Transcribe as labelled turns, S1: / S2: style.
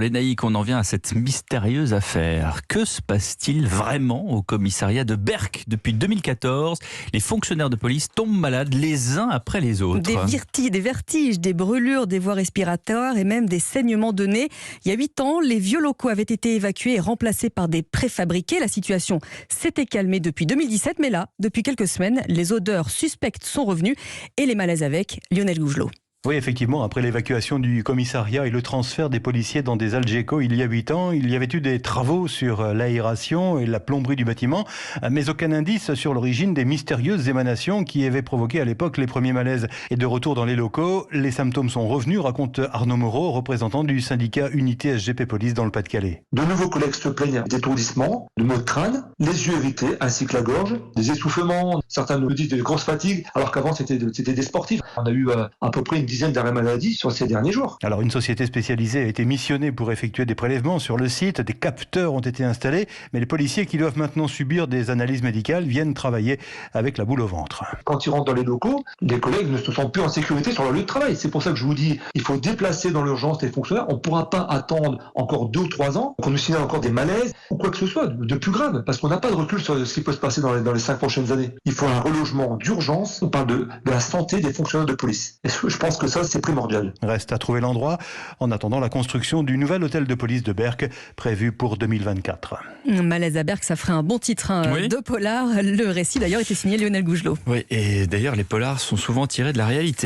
S1: Les naïcs, on en vient à cette mystérieuse affaire. Que se passe-t-il vraiment au commissariat de Berck? Depuis 2014, les fonctionnaires de police tombent malades les uns après les autres.
S2: Des vertiges, des brûlures des voies respiratoires et même des saignements de nez. Il y a 8 ans, les vieux locaux avaient été évacués et remplacés par des préfabriqués. La situation s'était calmée depuis 2017, mais là, depuis quelques semaines, les odeurs suspectes sont revenues et les malaises avec. Lionel Gougelot.
S3: Oui, effectivement, après l'évacuation du commissariat et le transfert des policiers dans des Algeco il y a 8 ans, il y avait eu des travaux sur l'aération et la plomberie du bâtiment, mais aucun indice sur l'origine des mystérieuses émanations qui avaient provoqué à l'époque les premiers malaises. Et de retour dans les locaux, les symptômes sont revenus, raconte Arnaud Moreau, représentant du syndicat Unité SGP Police dans le Pas-de-Calais.
S4: De nouveaux collègues se plaignent d'étourdissements, de maux de crâne, les yeux irrités ainsi que la gorge, des essoufflements, certains nous disent de grosses fatigues, alors qu'avant c'était des sportifs. On a eu à peu près une dizaine d'arrêts maladie sur ces derniers jours.
S3: Alors une société spécialisée a été missionnée pour effectuer des prélèvements sur le site, des capteurs ont été installés, mais les policiers qui doivent maintenant subir des analyses médicales viennent travailler avec la boule au ventre.
S4: Quand ils rentrent dans les locaux, les collègues ne se sentent plus en sécurité sur leur lieu de travail. C'est pour ça que je vous dis, il faut déplacer dans l'urgence les fonctionnaires. On ne pourra pas attendre encore 2 ou 3 ans qu'on nous signale encore des malaises ou quoi que ce soit de plus grave, parce qu'on n'a pas de recul sur ce qui peut se passer dans les 5 prochaines années. Il faut un relogement d'urgence. On parle de la santé des fonctionnaires de police. Et je pense que ça, c'est primordial.
S3: Reste à trouver l'endroit en attendant la construction du nouvel hôtel de police de Berck prévu pour 2024.
S2: Malaise à Berck, ça ferait un bon titre
S1: Oui.
S2: de polar. Le récit d'ailleurs était signé Lionel Gougelot.
S1: Oui, et d'ailleurs les polars sont souvent tirés de la réalité.